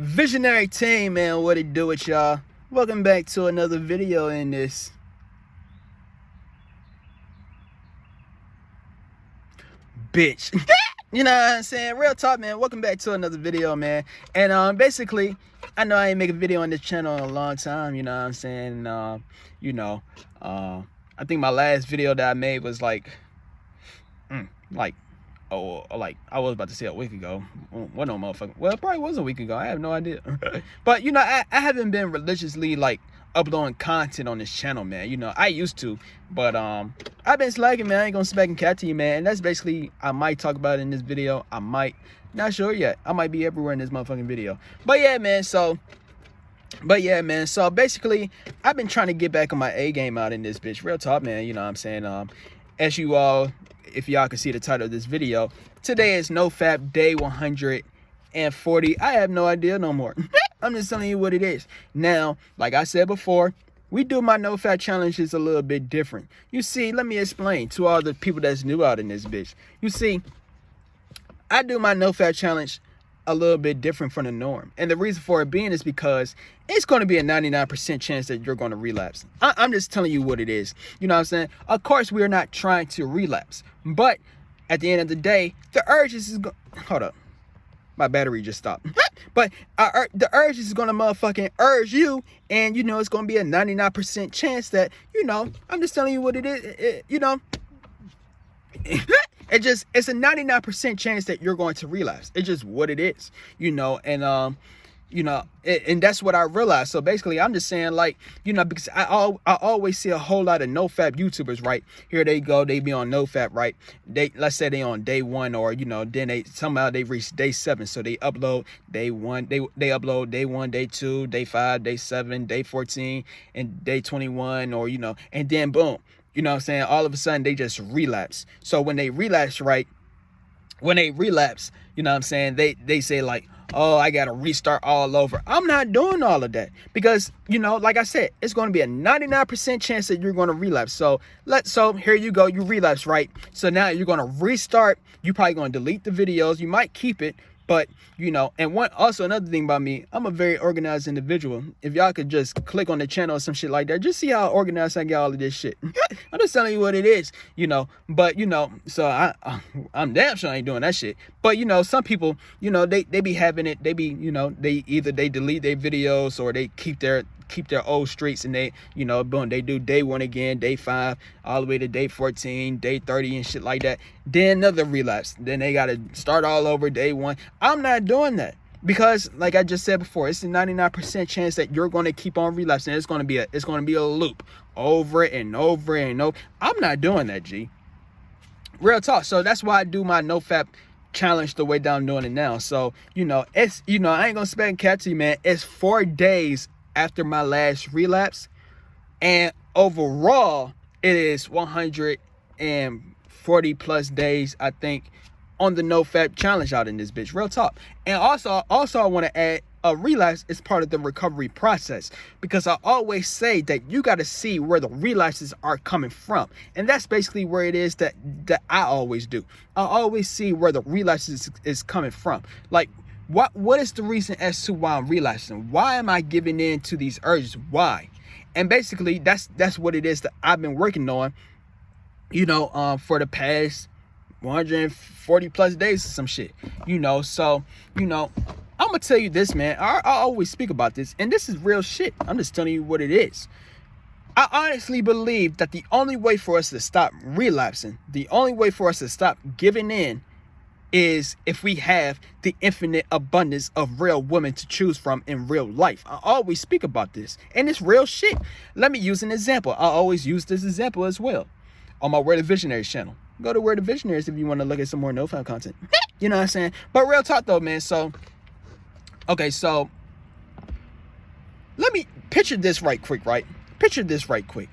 Visionary team, man, what it do with y'all? Welcome back to another video in this bitch. You know what I'm saying? Real talk, man. Welcome back to another video, man. And basically, I know I ain't make a video on this channel in a long time, you know what I'm saying? I think my last video that I made was like I was about to say a week ago. What no motherfucker? Well, it probably was a week ago. I have no idea. But you know, I haven't been religiously like uploading content on this channel, man. You know, I used to, but I've been slacking, man. I ain't gonna smack and cat to you, man. And that's basically, I might talk about it in this video. I might, not sure yet. I might be everywhere in this motherfucking video. But yeah, man. So basically, I've been trying to get back on my A game out in this bitch. Real talk, man. You know what I'm saying? As you all, if y'all can see the title of this video, today is Nofap day 140. I have no idea no more. I'm just telling you what it is. Now, like I said before, we do my Nofap challenges a little bit different. You see, let me explain to all the people that's new out in this bitch. You see, I do my Nofap challenge a little bit different from the norm. And the reason for it being is because it's going to be a 99% chance that you're going to relapse. I'm just telling you what it is. You know what I'm saying? Of course, we're not trying to relapse. But at the end of the day, the urge is... Hold up. My battery just stopped. But the urge is going to motherfucking urge you. And, you know, it's going to be a 99% chance that, you know, I'm just telling you what it is. You know... it's a 99% chance that you're going to relapse. It's just what it is, you know. And and that's what I realized. So basically, I'm just saying, like, you know, because I always see a whole lot of Nofap YouTubers, right? Here they go, they be on Nofap, right? Let's say they on day 1, or you know, then they somehow they reach day 7, so they upload day 1, they upload day 1, day 2, day 5, day 7, day 14, and day 21, or you know, and then boom. You know what I'm saying? All of a sudden, they just relapse. So when they relapse, right? When they relapse, you know what I'm saying? They say like, oh, I got to restart all over. I'm not doing all of that because, you know, like I said, it's going to be a 99% chance that you're going to relapse. So here you go. You relapse, right? So now you're going to restart. You're probably going to delete the videos. You might keep it. But, you know, and another thing about me, I'm a very organized individual. If y'all could just click on the channel or some shit like that, just see how organized I get all of this shit. I'm just telling you what it is, you know. But, you know, so I'm damn sure I ain't doing that shit. But, you know, some people, you know, they be having it. They be, you know, they delete their videos or they keep their old streaks, and they, you know, boom, they do day 1 again, day 5, all the way to day 14, day 30 and shit like that. Then another relapse. Then they got to start all over day 1. I'm not doing that because, like I just said before, it's a 99% chance that you're going to keep on relapsing. It's going to be a loop over and over and over. I'm not doing that, G. Real talk. So that's why I do my Nofap challenge the way that I'm doing it now. So, you know, it's, you know, I ain't gonna spend cat to you, man. It's 4 days after my last relapse, and overall it is 140 plus days, I think, on the Nofap challenge out in this bitch. Real talk. And also I want to add, a relapse is part of the recovery process, because I always say that you got to see where the relapses are coming from, and that's basically where it is that I always do. I always see where the relapses is coming from. Like, what is the reason as to why I'm relapsing? Why am I giving in to these urges? Why? And basically, that's what it is that I've been working on, you know, for the past 140 plus days or some shit, you know. So, you know, I'm gonna tell you this, man. I always speak about this, and this is real shit. I'm just telling you what it is. I honestly believe that the only way for us to stop relapsing, the only way for us to stop giving in, is if we have the infinite abundance of real women to choose from in real life. I always speak about this, and it's real shit. Let me use an example. I always use this example as well on my Where the Visionaries channel. Go to Where the Visionaries if you want to look at some more Nofap content. You know what I'm saying? But real talk though, man. So, okay, so let me picture this right quick, right? Picture this right quick.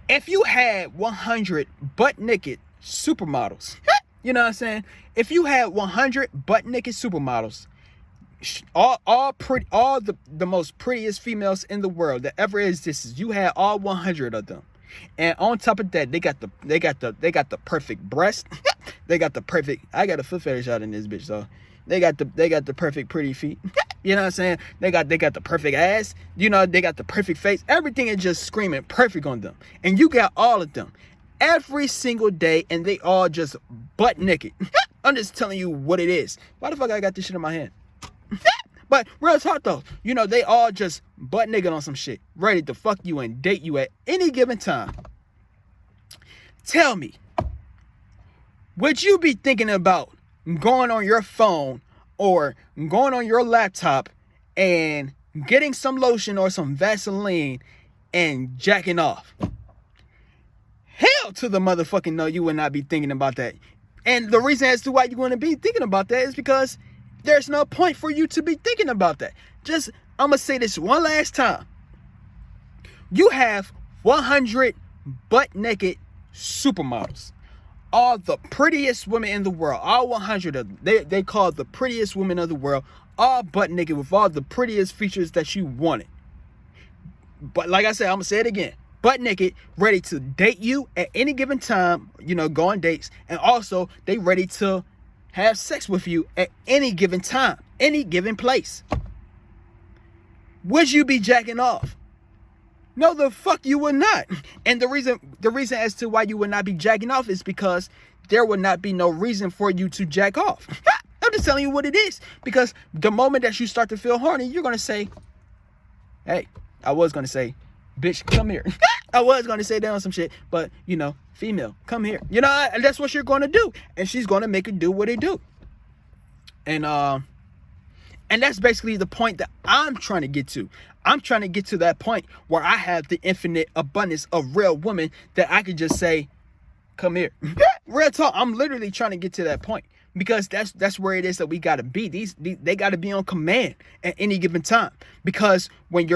If you had 100 butt naked supermodels, you know what I'm saying? If you had 100 butt naked supermodels, all the most prettiest females in the world that ever existed, you had all 100 of them, and on top of that, they got the perfect breast. They got the perfect. I got a foot fetish out in this bitch, so They got the perfect pretty feet. You know what I'm saying? They got the perfect ass. You know, they got the perfect face. Everything is just screaming perfect on them. And you got all of them every single day, and they all just butt naked. I'm just telling you what it is. Why the fuck I got this shit in my hand? But real talk though, you know, they all just butt naked on some shit, ready to fuck you and date you at any given time. Tell me, would you be thinking about going on your phone or going on your laptop and getting some lotion or some Vaseline and jacking off? Hell to the motherfucking no, you would not be thinking about that. And the reason as to why you want to be thinking about that is because there's no point for you to be thinking about that. Just, I'm going to say this one last time. You have 100 butt naked supermodels. All the prettiest women in the world. All 100 of them. They call the prettiest women of the world. All butt naked with all the prettiest features that you wanted. But like I said, I'm going to say it again. Butt naked, ready to date you at any given time. You know, go on dates. And also, they ready to have sex with you at any given time, any given place. Would you be jacking off? No, the fuck you would not. And the reason as to why you would not be jacking off is because there would not be no reason for you to jack off. I'm just telling you what it is. Because the moment that you start to feel horny, you're going to say, hey, I was going to say, bitch, come here. I was going to say that on some shit, but, you know, female, come here. You know, and that's what you're going to do. And she's going to make it do what it do. And that's basically the point that I'm trying to get to. I'm trying to get to that point where I have the infinite abundance of real women that I could just say, come here. Real talk. I'm literally trying to get to that point. Because that's where it is that we gotta be. They gotta be on command at any given time. Because when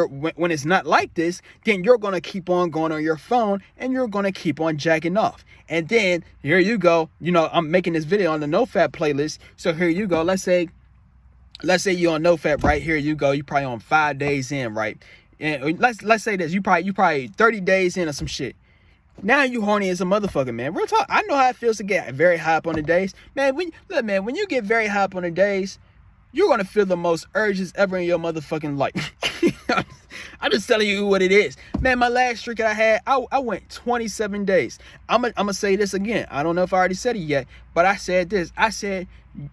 it's not like this, then you're gonna keep on going on your phone and you're gonna keep on jacking off. And then here you go. You know, I'm making this video on the Nofap playlist. So here you go. Let's say you're on Nofap, right? Here you go. You probably on 5 days in, right? And let's say this. You probably 30 days in or some shit. Now you horny as a motherfucker, man. Real talk. I know how it feels to get very high up on the days. Man, when you get very high up on the days, you're going to feel the most urges ever in your motherfucking life. I'm just telling you what it is. Man, my last streak that I had, I went 27 days. I'm going to say this again. I don't know if I already said it yet, but I said this. I said,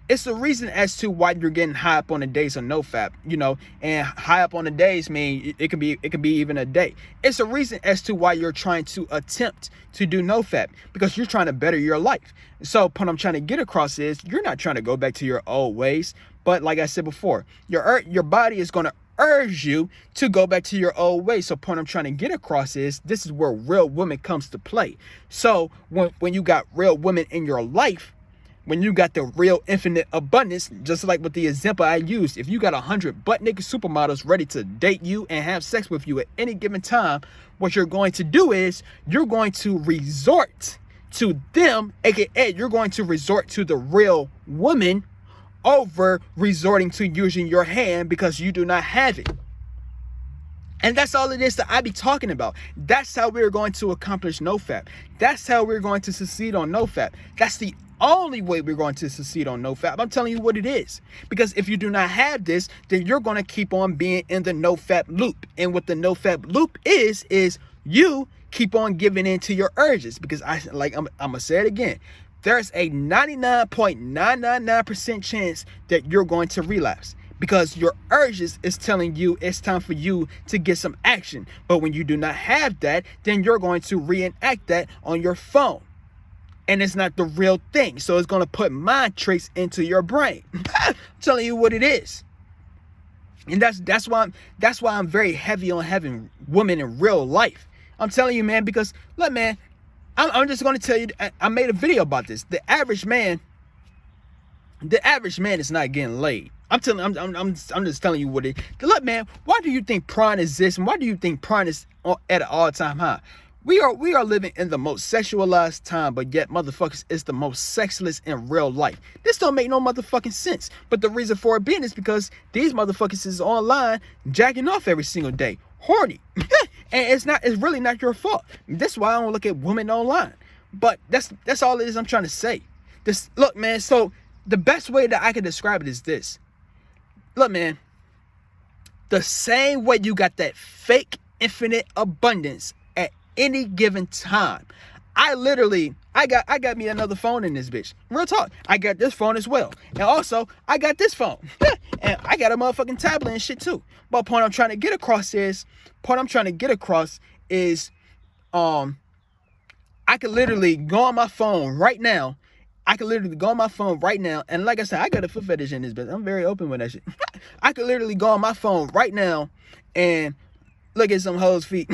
it's the reason as to why you're getting high up on the days on Nofap, you know, and high up on the days mean it could be even a day. It's a reason as to why you're trying to attempt to do Nofap, because you're trying to better your life. So what I'm trying to get across is you're not trying to go back to your old ways, but like I said before, your body is going to urge you to go back to your old ways. So point I'm trying to get across is this is where real women comes to play. So when you got real women in your life, when you got the real infinite abundance, just like with the example I used, if you got 100 butt naked supermodels ready to date you and have sex with you at any given time, what you're going to do is you're going to resort to them, aka you're going to resort to the real woman over resorting to using your hand because you do not have it. And that's all it is that I be talking about. That's how we're going to accomplish Nofap. That's how we're going to succeed on Nofap. That's the only way we're going to succeed on Nofap. I'm telling you what it is. Because if you do not have this, then you're going to keep on being in the Nofap loop. And what the Nofap loop is you keep on giving in to your urges. Because I'm going to say it again. There's a 99.999% chance that you're going to relapse. Because your urges is telling you it's time for you to get some action. But when you do not have that, then you're going to reenact that on your phone. And it's not the real thing. So it's going to put mind tricks into your brain. I'm telling you what it is. And that's why I'm very heavy on having women in real life. I'm telling you, man, because look, man, I'm just going to tell you, I made a video about this. The average man is not getting laid. I'm just telling you what it is. Look, man, why do you think porn exists? And why do you think porn is at an all-time high? We are living in the most sexualized time, but yet motherfuckers is the most sexless in real life. This don't make no motherfucking sense. But the reason for it being is because these motherfuckers is online jacking off every single day. Horny. And it's really not your fault. That's why I don't look at women online. But that's all it is I'm trying to say. Look, man, so the best way that I can describe it is this. Look, man, the same way you got that fake infinite abundance at any given time. I got me another phone in this bitch. Real talk. I got this phone as well. And also, I got this phone. And I got a motherfucking tablet and shit too. But point I'm trying to get across is, I could literally go on my phone right now. And like I said, I got a foot fetish in this bitch. I'm very open with that shit. I could literally go on my phone right now and look at some hoes' feet.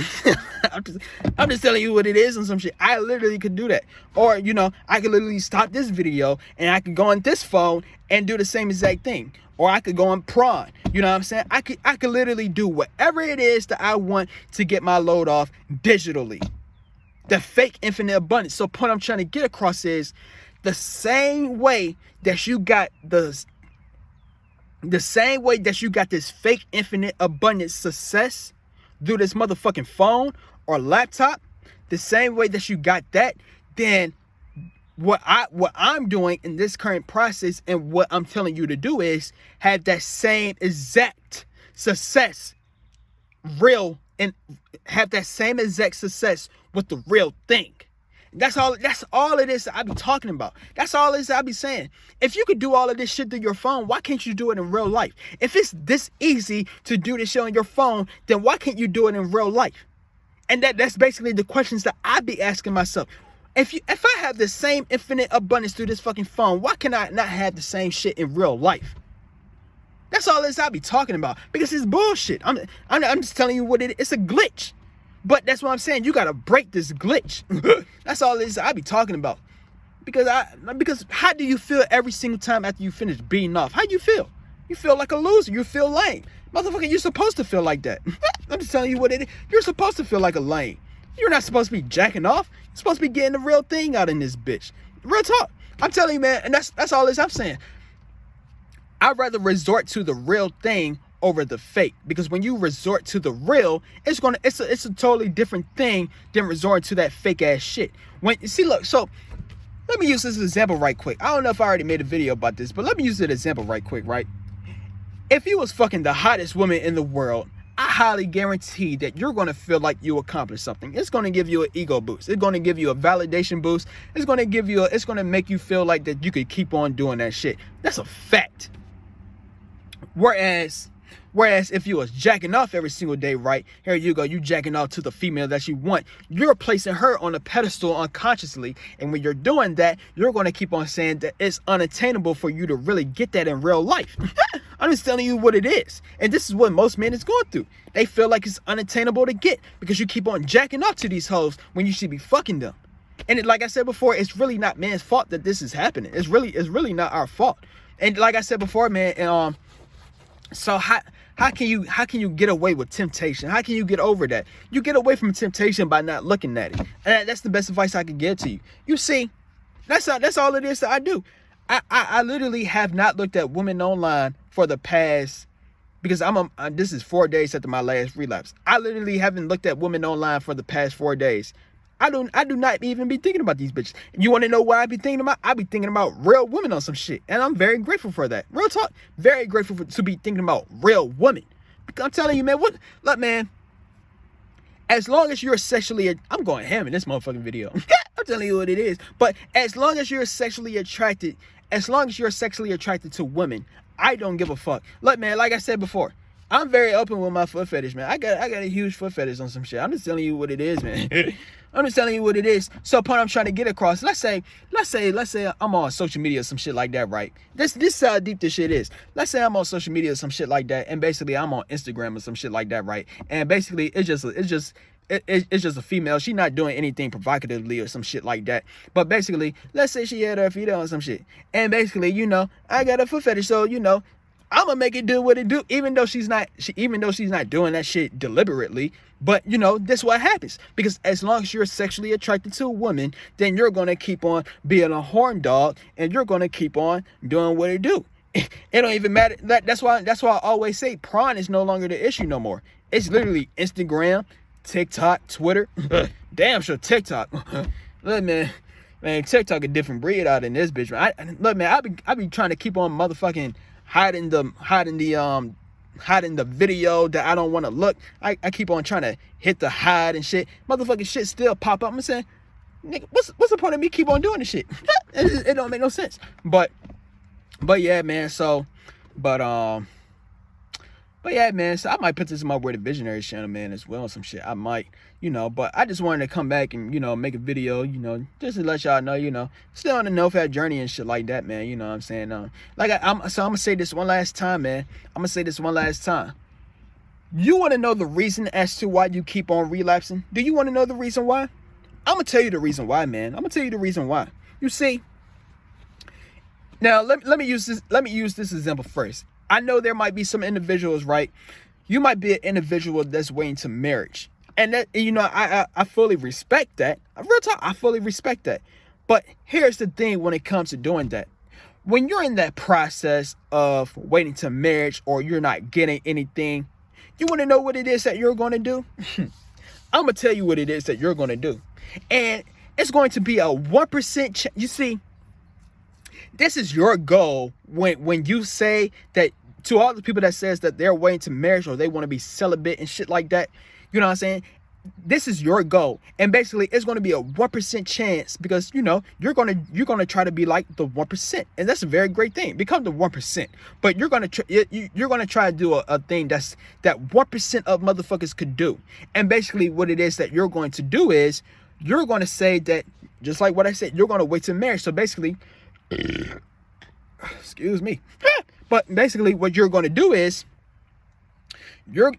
I'm just telling you what it is and some shit. I literally could do that. Or, you know, I could literally stop this video and I could go on this phone and do the same exact thing. Or I could go on prawn. You know what I'm saying? I could literally do whatever it is that I want to get my load off digitally. The fake infinite abundance. So point I'm trying to get across is the same way that you got this fake infinite abundance success through this motherfucking phone or laptop, the same way that you got that, then what I'm doing in this current process and what I'm telling you to do is have that same exact success and have that same exact success with the real thing. That's all it is that I be talking about. That's all it is that I be saying. If you could do all of this shit through your phone, why can't you do it in real life? If it's this easy to do this shit on your phone, then why can't you do it in real life? And that's basically the questions that I be asking myself. If I have the same infinite abundance through this fucking phone, why can I not have the same shit in real life? That's all it is I be talking about. Because it's bullshit. I'm just telling you what it is. It's a glitch. But that's what I'm saying. You gotta break this glitch. That's all it is I be talking about. Because how do you feel every single time after you finish beating off? How do you feel? You feel like a loser. You feel lame. Motherfucker, you're supposed to feel like that. I'm just telling you what it is. You're supposed to feel like a lame. You're not supposed to be jacking off. You're supposed to be getting the real thing out in this bitch. Real talk. I'm telling you, man, and that's all it is I'm saying. I'd rather resort to the real thing over the fake, because when you resort to the real, it's a totally different thing than resorting to that fake ass shit. When you see, look, so let me use this example right quick. I don't know if I already made a video about this, but let me use this example right quick, right? If you was fucking the hottest woman in the world, I highly guarantee that you're going to feel like you accomplished something. It's going to give you an ego boost. It's going to give you a validation boost. It's going to make you feel like that you could keep on doing that shit. That's a fact. Whereas if you was jacking off every single day, right? Here you go, you jacking off to the female that you want. You're placing her on a pedestal unconsciously. And when you're doing that, you're going to keep on saying that it's unattainable for you to really get that in real life. I'm just telling you what it is. And this is what most men is going through. They feel like it's unattainable to get because you keep on jacking off to these hoes when you should be fucking them. And like I said before, it's really not man's fault that this is happening. It's really not our fault. And like I said before, man, so how can you get away with temptation? How can you get over that? You get away from temptation by not looking at it. And that's the best advice I can give to you. You see, that's all it is that I do. I literally have not looked at women online for the past, because this is 4 days after my last relapse. I literally haven't looked at women online for the past 4 days. I do not even be thinking about these bitches. You want to know what I be thinking about? I be thinking about real women on some shit. And I'm very grateful for that. Real talk. Very grateful to be thinking about real women. Because I'm telling you, man, look, man, as long as you're sexually, I'm going ham in this motherfucking video. I'm telling you what it is. But as long as you're sexually attracted to women, I don't give a fuck. Look, man, like I said before, I'm very open with my foot fetish, man. I got a huge foot fetish on some shit. I'm just telling you what it is, man. I'm just telling you what it is. So, point I'm trying to get across. Let's say I'm on social media or some shit like that, right? This is how deep this shit is. Let's say I'm on social media or some shit like that, and basically I'm on Instagram or some shit like that, right? And basically it's just a female. She's not doing anything provocatively or some shit like that. But basically, let's say she had her feet on some shit, and basically, you know, I got a foot fetish, so you know, I'm gonna make it do what it do, even though she's not doing that shit deliberately. But you know, this is what happens, because as long as you're sexually attracted to a woman, then you're gonna keep on being a horn dog, and you're gonna keep on doing what it do. It don't even matter. That's why I always say prawn is no longer the issue no more. It's literally Instagram, TikTok, Twitter. Damn sure TikTok. Look, man, Man, TikTok a different breed out in this bitch, man. Look, man, I be trying to keep on motherfucking hiding the video that I don't want to look. I keep on trying to hit the hide and shit. Motherfucking shit still pop up. I'm saying, nigga, what's the point of me keep on doing this shit? It don't make no sense. But yeah, man. So, but yeah, man, so I might put this in my Word of Visionary channel, man, as well, some shit. I might, but I just wanted to come back and, make a video, just to let y'all know, still on the Nofap journey and shit like that, man, you know what I'm saying? So I'm going to say this one last time, man. I'm going to say this one last time. You want to know the reason as to why you keep on relapsing? Do you want to know the reason why? I'm going to tell you the reason why, man. I'm going to tell you the reason why. You see, now let me use this example first. I know there might be some individuals, right? You might be an individual that's waiting to marriage. And that, I fully respect that. Real talk, I fully respect that. But here's the thing when it comes to doing that. When you're in that process of waiting to marriage or you're not getting anything, you want to know what it is that you're going to do? I'm going to tell you what it is that you're going to do. And it's going to be a 1%. You see, this is your goal when you say that to all the people that says that they're waiting to marriage or they want to be celibate and shit like that. You know what I'm saying? This is your goal. And basically it's going to be a 1% chance because, you're going to try to be like the 1%. And that's a very great thing. Become the 1%. But you're going to try to do a thing that 1% of motherfuckers could do. And basically what it is that you're going to do is you're going to say that, just like what I said, you're going to wait to marriage. So basically, excuse me. But basically what you're going to do is what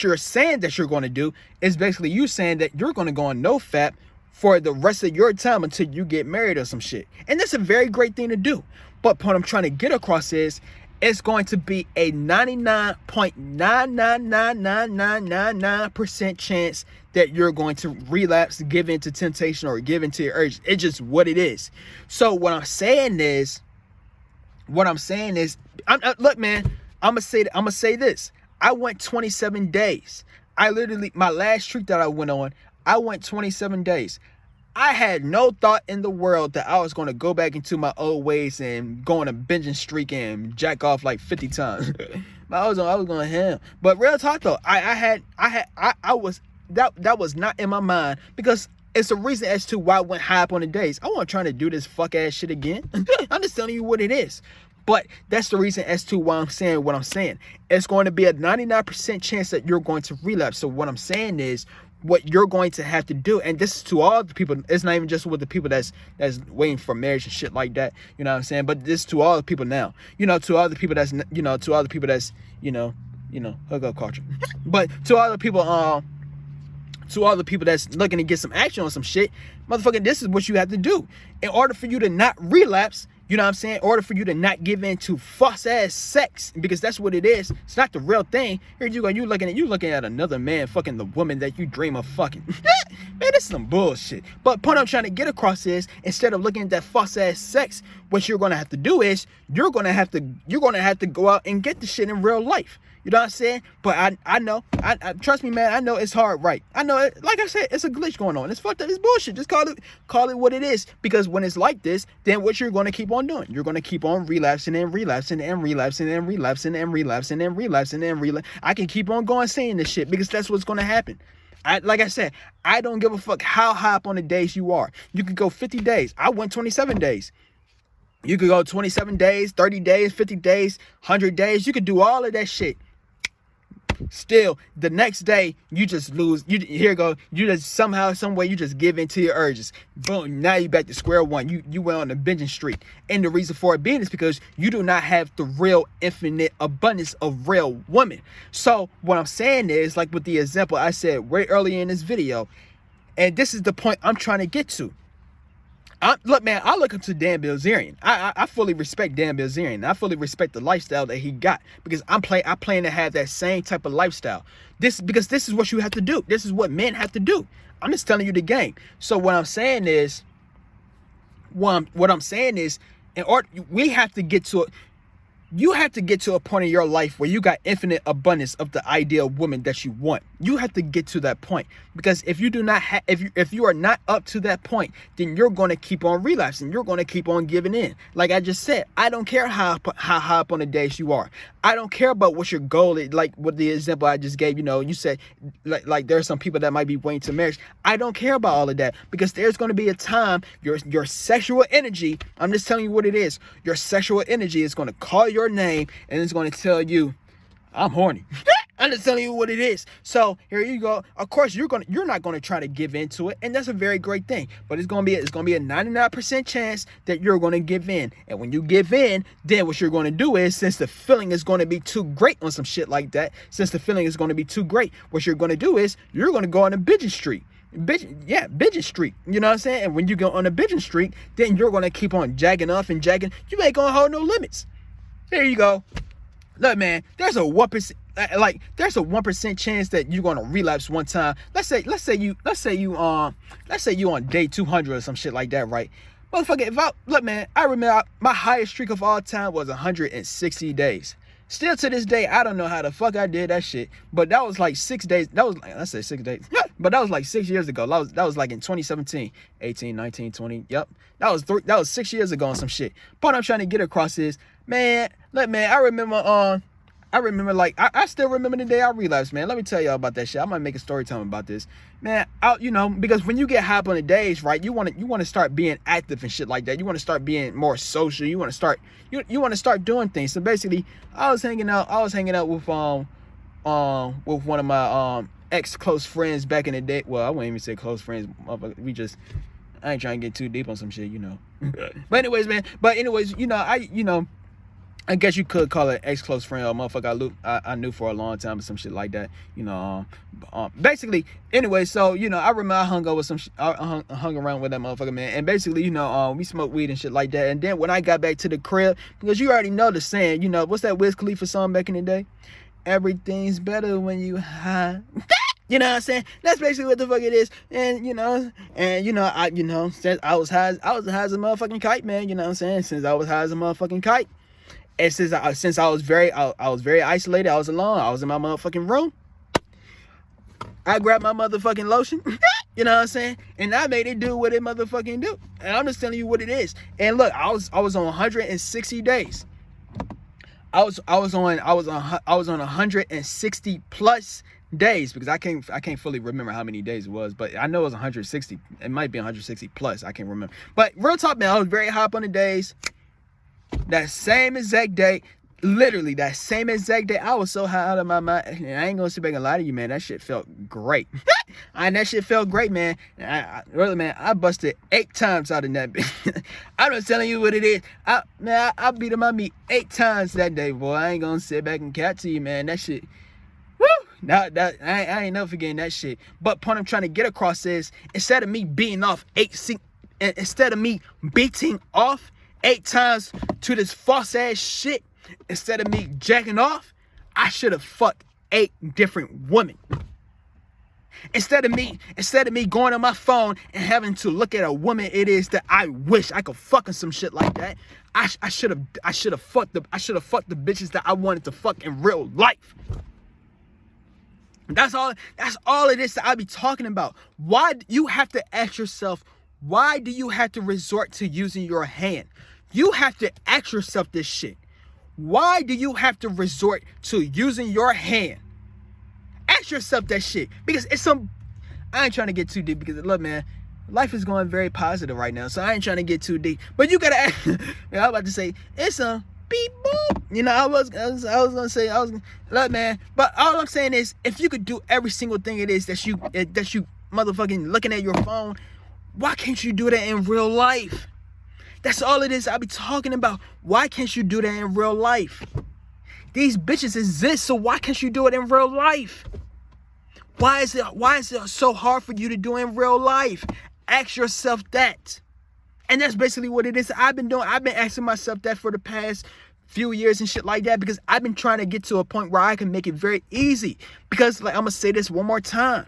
you're saying that you're going to do is basically you saying that you're going to go on Nofap for the rest of your time until you get married or some shit. And that's a very great thing to do. But what I'm trying to get across is it's going to be a 99.9999999% chance that you're going to relapse, give in to temptation or give in to your urge. It's just what it is. So what I'm saying is, look, man, I'm gonna say this. I went 27 days. My last streak that I went on, I went 27 days. I had no thought in the world that I was going to go back into my old ways and go on a binging streak and jack off like 50 times. I was going to hell. But real talk though, that was not in my mind because it's a reason as to why I went high up on the days. I wasn't trying to do this fuck ass shit again. I'm just telling you what it is. But that's the reason as to why I'm saying what I'm saying. It's going to be a 99% chance that you're going to relapse. So what I'm saying is what you're going to have to do, and this is to all the people. It's not even just with the people that's waiting for marriage and shit like that. You know what I'm saying? But this is to all the people now. To all the people that's hookup culture. But to all the people that's looking to get some action on some shit, motherfucker, this is what you have to do in order for you to not relapse. You know what I'm saying? In order for you to not give in to false ass sex, because that's what it is. It's not the real thing. Here you go, you looking at another man fucking the woman that you dream of fucking. Man, this is some bullshit. But point I'm trying to get across is instead of looking at that false ass sex, what you're gonna have to do is you're gonna have to go out and get the shit in real life. You know what I'm saying? But I know, trust me, man. I know it's hard, right? I know it. Like I said, it's a glitch going on. It's fucked up. It's bullshit. Just call it what it is. Because when it's like this, then what you're going to keep on doing? You're going to keep on relapsing and relapsing and relapsing and relapsing and relapsing and relapsing and relapsing. I can keep on going saying this shit because that's what's going to happen. Like I said, I don't give a fuck how high up on the days you are. You could go 50 days. I went 27 days. You could go 27 days, 30 days, 50 days, 100 days. You could do all of that shit. Still, the next day you just lose. You just somehow, some way, you just give in to your urges. Boom! Now you back to square one. You went on the binging streak, and the reason for it being is because you do not have the real infinite abundance of real women. So what I'm saying is, like with the example I said way earlier in this video, and this is the point I'm trying to get to. Look, man, I look up to Dan Bilzerian. I fully respect Dan Bilzerian. I fully respect the lifestyle that he got because I plan to have that same type of lifestyle. Because this is what you have to do. This is what men have to do. I'm just telling you the game. So what I'm saying is, in order we have to get to it. You have to get to a point in your life where you got infinite abundance of the ideal woman that you want. You have to get to that point, because if you do not if you are not up to that point, then you're going to keep on relapsing. You're going to keep on giving in. Like I just said, I don't care how high up on the days you are. I don't care about what your goal is. Like with the example I just gave, you said like there are some people that might be waiting to marriage. I don't care about all of that, because there's going to be a time your sexual energy, I'm just telling you what it is. Your sexual energy is going to call your name and it's going to tell you, I'm horny. I'm just telling you what it is. So here you go. Of course, you're not going to try to give into it, and that's a very great thing. But it's going to be a 99% chance that you're going to give in. And when you give in, then what you're going to do is, since the feeling is going to be too great on some shit like that, what you're going to do is you're going to go on a bitching streak. Bitching streak. You know what I'm saying? And when you go on a bitching streak, then you're going to keep on jagging off and jagging. You ain't going to hold no limits. There you go. Look, man, there's a 1% chance that you're gonna relapse one time. Let's say you on day 200 or some shit like that, right? Motherfucker, look, man, I remember my highest streak of all time was 160 days. Still to this day, I don't know how the fuck I did that shit, but that was like 6 days. That was like, let's say 6 days, but that was like 6 years ago. That was like in 2017, 18, 19, 20. Yep, that was 6 years ago on some shit. Point I'm trying to get across is, man, look, man, I remember like I still remember the day I relapsed, man. Let me tell y'all about that shit. I might make a story time about this, man. Because when you get high up on the days, right, you want to start being active and shit like that. You want to start being more social. You want to start doing things. So basically, I was hanging out with one of my ex close friends back in the day. Well, I wouldn't even say close friends. I ain't trying to get too deep on some shit, But anyways, man. I guess you could call it ex-close friend or motherfucker I knew for a long time or some shit like that. Basically, anyway, so, I remember I hung around with that motherfucker, man. And basically, we smoked weed and shit like that. And then when I got back to the crib, because you already know the saying, what's that Wiz Khalifa song back in the day? Everything's better when you high. You know what I'm saying? That's basically what the fuck it is. And since I was high as a motherfucking kite, man. You know what I'm saying? Since I was high as a motherfucking kite. And since I was very isolated, I was alone, I was in my motherfucking room, I grabbed my motherfucking lotion, you know what I'm saying? And I made it do what it motherfucking do. And I'm just telling you what it is. And look, I was on 160 days. I was on 160 plus days, because I can't fully remember how many days it was, but I know it was 160. It might be 160 plus. I can't remember. But real talk, man, I was very high up on the days. That same exact day, literally that same exact day, I was so high out of my mind. And I ain't gonna sit back and lie to you, man. That shit felt great. That shit felt great, man. Really, man, I busted 8 times out of that bitch. I'm just telling you what it is. I beat my meat 8 times that day, boy. I ain't gonna sit back and cat to you, man. That shit. Woo! I ain't never forgetting that shit. But point I'm trying to get across is, instead of me beating off 8 times to this false ass shit, instead of me jacking off, I should have fucked 8 different women. Instead of me going on my phone and having to look at a woman it is that I wish I could fuck in some shit like that, I should have fucked the bitches that I wanted to fuck in real life. That's all it is that I be talking about. Why you have to ask yourself, why do you have to resort to using your hand? You have to ask yourself this shit. Why do you have to resort to using your hand? Ask yourself that shit. Because I ain't trying to get too deep, because look, man, life is going very positive right now. So I ain't trying to get too deep. But you gotta ask. I was about to say, it's some beep boop. I was gonna say, look, man. But all I'm saying is, if you could do every single thing it is that you motherfucking looking at your phone, why can't you do that in real life? That's all it is I be talking about. Why can't you do that in real life? These bitches exist, so why can't you do it in real life? Why is it so hard for you to do in real life? Ask yourself that. And that's basically what it is I've been doing. I've been asking myself that for the past few years and shit like that, because I've been trying to get to a point where I can make it very easy. Because, like, I'm gonna say this one more time.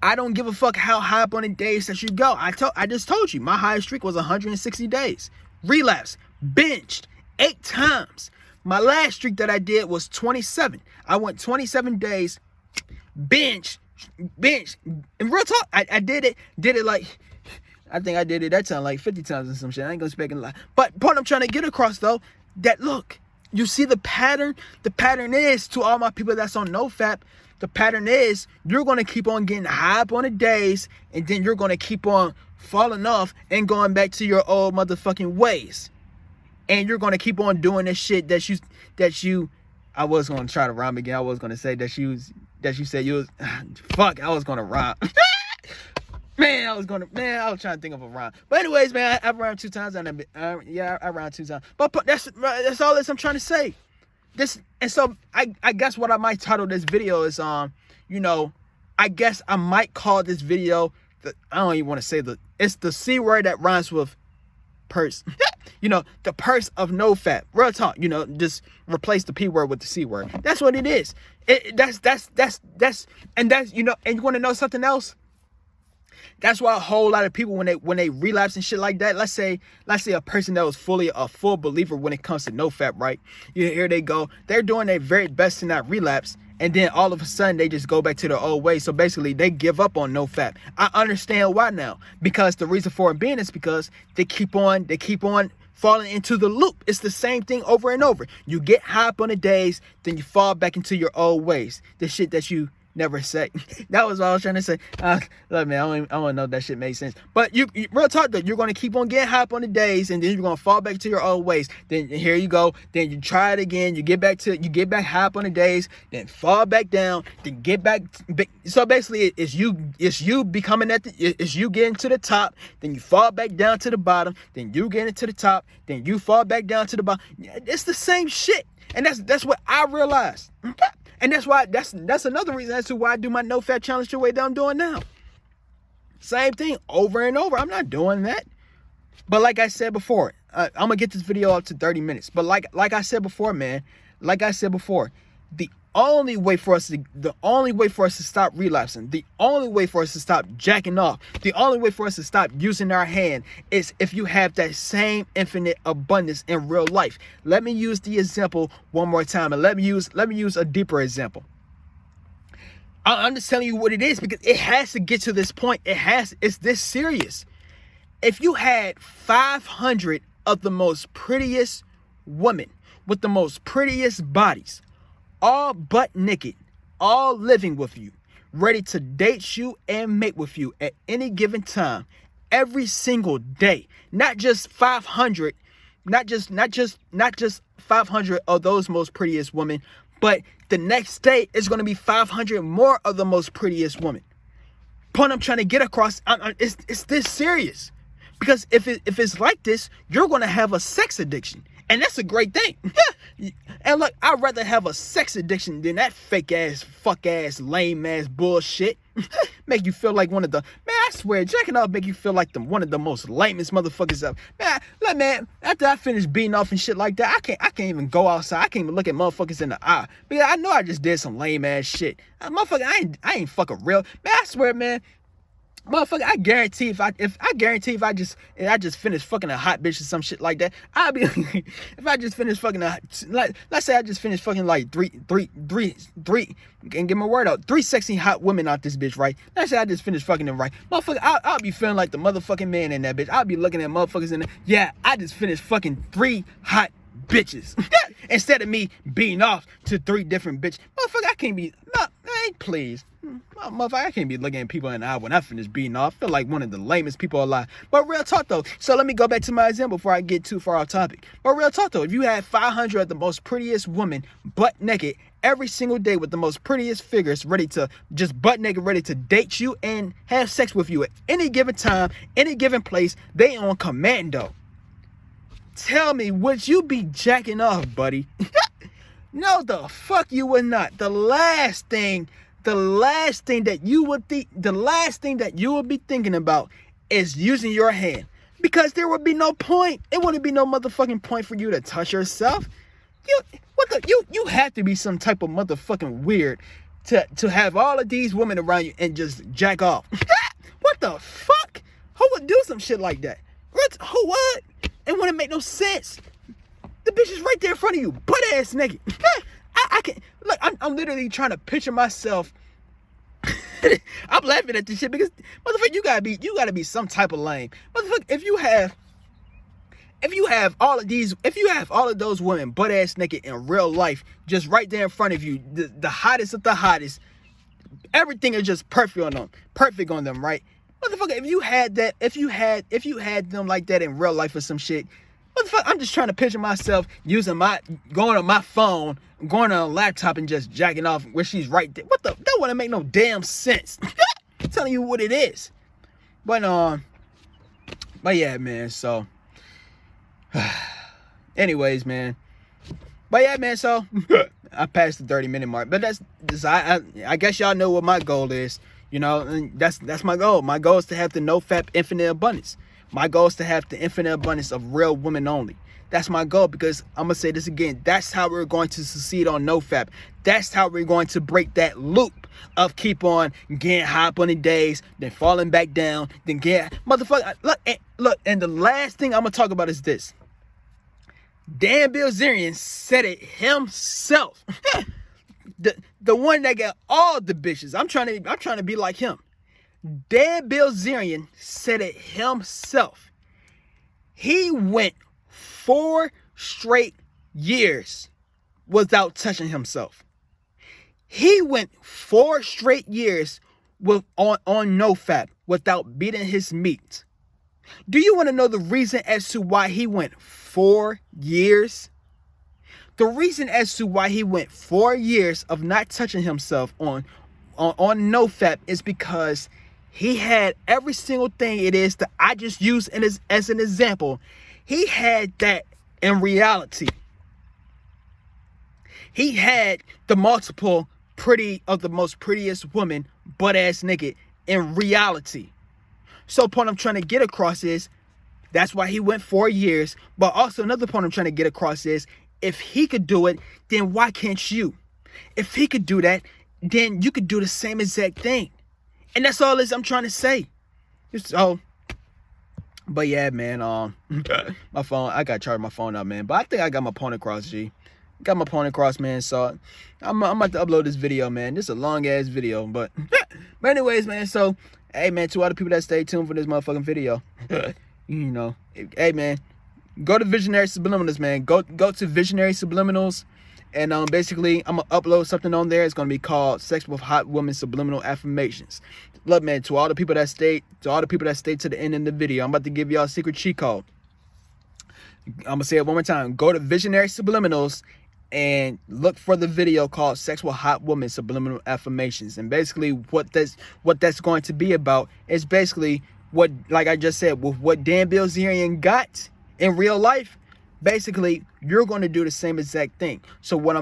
I don't give a fuck how high up on the days that you go. I just told you my highest streak was 160 days. Relapse, binged, 8 times. My last streak that I did was 27. I went 27 days, bench. And real talk, I did it like, I think I did it that time like 50 times or some shit. I ain't gonna speak a lot. But point I'm trying to get across though, that look, you see the pattern? The pattern is, to all my people that's on Nofap, the pattern is you're gonna keep on getting high up on the days, and then you're gonna keep on falling off and going back to your old motherfucking ways. And you're gonna keep on doing this shit that you I was gonna try to rhyme again. I was gonna say that you said you was fuck, I was gonna rhyme. I was trying to think of a rhyme. But anyways, man, I've rhymed 2 times and I rhymed 2 times. But that's all this I'm trying to say. And so I guess what I might title this video is I guess I might call this video I don't even want to say it's the C word that rhymes with purse. The purse of Nofap. Real talk, just replace the P word with the C word. That's what it is. And you want to know something else? That's why a whole lot of people, when they relapse and shit like that, let's say a person that was a full believer when it comes to Nofap, right? Here they go. They're doing their very best to not relapse, and then all of a sudden they just go back to their old ways. So basically they give up on Nofap. I understand why now. Because the reason for it being is because they keep on falling into the loop. It's the same thing over and over. You get high up on the days, then you fall back into your old ways. The shit that you never say. That was what I was trying to say. Look, man, I don't know if that shit made sense. But you real talk though, you're gonna keep on getting high up on the days, and then you're gonna fall back to your old ways. Then here you go. Then you try it again. You get back high up on the days, then fall back down, then get back. So basically, it's you becoming it's you getting to the top, then you fall back down to the bottom, then you getting to the top, then you fall back down to the bottom. It's the same shit, and that's what I realized. And that's why that's another reason as to why I do my Nofap challenge the way that I'm doing now. Same thing over and over. I'm not doing that. But like I said before, I'm gonna get this video up to 30 minutes. But like I said before, man, the only way for us to stop relapsing, the only way for us to stop jacking off, the only way for us to stop using our hand is if you have that same infinite abundance in real life. Let me use the example one more time, and let me use a deeper example. I'm just telling you what it is, because it has to get to this point. It's this serious. If you had 500 of the most prettiest women with the most prettiest bodies, all butt naked, all living with you, ready to date you and mate with you at any given time, every single day. Not just 500, not just 500 of those most prettiest women, but the next day is going to be 500 more of the most prettiest women. Point I'm trying to get across, it's this serious. Because if it's like this, you're going to have a sex addiction. And that's a great thing. And look, I'd rather have a sex addiction than that fake ass, fuck ass, lame ass bullshit. Make you feel like one of the, man, I swear, jacking off make you feel like one of the most lamest motherfuckers ever. Man, look, man, after I finish beating off and shit like that, I can't even go outside. I can't even look at motherfuckers in the eye. Because I know I just did some lame ass shit. Motherfucker, I ain't fucking real. Man, I swear, man. Motherfucker, I guarantee if I just finished fucking a hot bitch or some shit like that, I'll be if I just finished fucking let's say I just finished fucking like three and get my word out, 3 sexy hot women out this bitch, right? Let's say I just finished fucking them, right? Motherfucker, I'll be feeling like the motherfucking man in that bitch. I'll be looking at motherfuckers in there. Yeah, I just finished fucking 3 hot bitches instead of me beating off to 3 different bitches. Motherfucker, I can't be, no, man, please. Motherfucker, I can't be looking at people in the eye when I finish beating off. I feel like one of the lamest people alive. But real talk though, so let me go back to my example before I get too far off topic. But real talk though, if you had 500 of the most prettiest women butt naked every single day with the most prettiest figures ready to just butt naked, ready to date you and have sex with you at any given time, any given place, they on commando. Tell me, would you be jacking off, buddy? No, the fuck you would not. The last thing that you would be thinking about is using your hand, because there would be no point. It wouldn't be no motherfucking point for you to touch yourself. You have to be some type of motherfucking weird to have all of these women around you and just jack off. What the fuck? Who would do some shit like that? Who would? It wouldn't make no sense. The bitch is right there in front of you, butt ass naked. I can't look. I'm literally trying to picture myself. I'm laughing at this shit because motherfucker, you gotta be some type of lame, motherfucker. If you have all of those women butt ass naked in real life, just right there in front of you, the hottest of the hottest, everything is just perfect on them, right? Motherfucker, if you had them like that in real life or some shit, motherfucker, I'm just trying to picture myself going on my phone, going on a laptop and just jacking off where she's right there. That wouldn't make no damn sense. I'm telling you what it is. But yeah, man, so anyways, man. But yeah, man, so I passed the 30-minute mark. But I guess y'all know what my goal is. You know, and that's my goal. My goal is to have the Nofap infinite abundance. My goal is to have the infinite abundance of real women only. That's my goal, because I'm going to say this again. That's how we're going to succeed on Nofap. That's how we're going to break that loop of keep on getting high up on the days, then falling back down, then get... Motherfucker, look, and the last thing I'm going to talk about is this. Dan Bilzerian said it himself. The one that got all the bitches. I'm trying to be like him. Dan Bilzerian said it himself. He went 4 straight years without touching himself. He went 4 straight years on Nofap without beating his meat. Do you want to know the reason as to why he went 4 years? The reason as to why he went 4 years of not touching himself on Nofap is because he had every single thing it is that I just used as an example. He had that in reality. He had the most prettiest woman butt ass naked in reality. So point I'm trying to get across is that's why he went 4 years. But also another point I'm trying to get across is if he could do it, then why can't you? If he could do that, then you could do the same exact thing. And that's all I'm trying to say. So, but yeah, man, my phone, I got to charge my phone up, man. But I think I got my point across, G. Got my point across, man. So I'm about to upload this video, man. This is a long ass video, but anyways, man. So, hey, man, to all the people that stay tuned for this motherfucking video, you know, hey, man, go to Visionary Subliminals, man. Go to Visionary Subliminals, and basically I'm gonna upload something on there. It's gonna be called "Sex with Hot Women Subliminal Affirmations." Look, man, to all the people that stayed to the end of the video, I'm about to give y'all a secret cheat code. I'm gonna say it one more time. Go to Visionary Subliminals and look for the video called "Sex with Hot Women Subliminal Affirmations." And basically what that's going to be about is basically what, like I just said, with what Dan Bilzerian got in real life, basically you're going to do the same exact thing. So what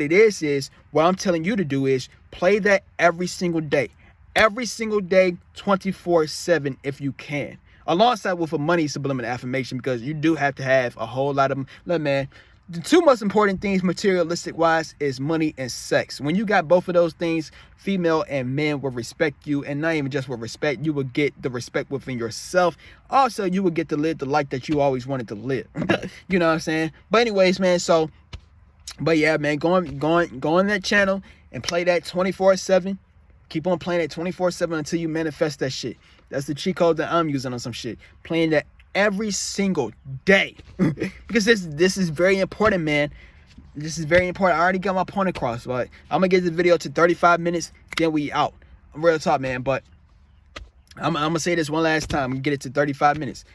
it is what I'm telling you to do is play that every single day 24/7 if you can, alongside with a money subliminal affirmation, because you do have to have a whole lot of them. Look, man, the 2 most important things materialistic wise is money and sex. When you got both of those things, female and men will respect you, and not even just with respect, you will get the respect within yourself. Also, you will get to live the life that you always wanted to live. You know what I'm saying? But anyways, man, so, but yeah, man, go on that channel and play that 24/7. Keep on playing it 24/7 until you manifest that shit. That's the cheat code that I'm using on some shit. Playing that every single day. Because this is very important, man. This is very important. I already got my point across, but I'm gonna get the video to 35 minutes, then we out. Real talk, man. But I'm gonna say this one last time. I'm gonna get it to 35 minutes.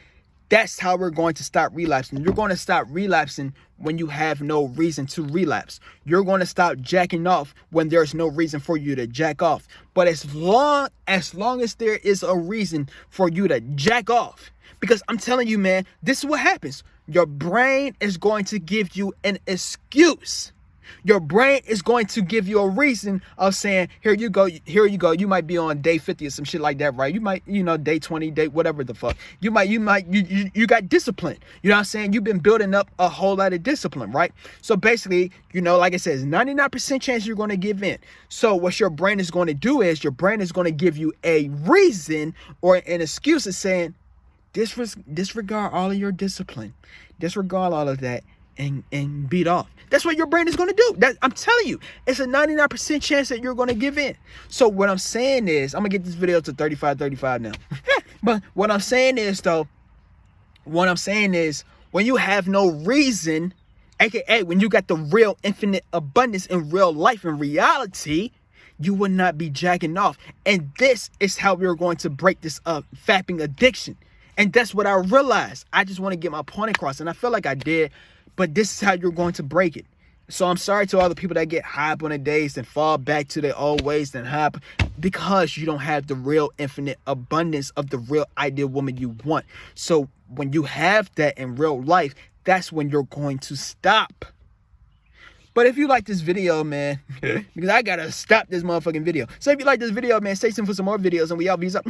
That's how we're going to stop relapsing. You're going to stop relapsing when you have no reason to relapse. You're going to stop jacking off when there's no reason for you to jack off. But as long as there is a reason for you to jack off, because I'm telling you, man, this is what happens. Your brain is going to give you an excuse. Your brain is going to give you a reason of saying, here you go. You might be on day 50 or some shit like that, right? You might, day 20, day whatever the fuck. You got discipline. You know what I'm saying? You've been building up a whole lot of discipline, right? So basically, like I said, 99% chance you're going to give in. So what your brain is going to do is your brain is going to give you a reason or an excuse of saying, disregard all of your discipline. Disregard all of that. and beat off. That's what your brain is going to do. That, I'm telling you, it's a 99% chance that you're going to give in. So what I'm saying is, I'm going to get this video to 35 now. But what I'm saying is, though, when you have no reason, aka when you got the real infinite abundance in real life, in reality, you will not be jacking off. And this is how we're going to break this fapping addiction. And that's what I realized. I just want to get my point across, and I feel like I did, but this is how you're going to break it. So I'm sorry to all the people that get hype on the days and fall back to their old ways and hype, because you don't have the real infinite abundance of the real ideal woman you want. So when you have that in real life, that's when you're going to stop. But if you like this video, man, because I gotta stop this motherfucking video. So if you like this video, man, stay tuned for some more videos, and we out. Peace up.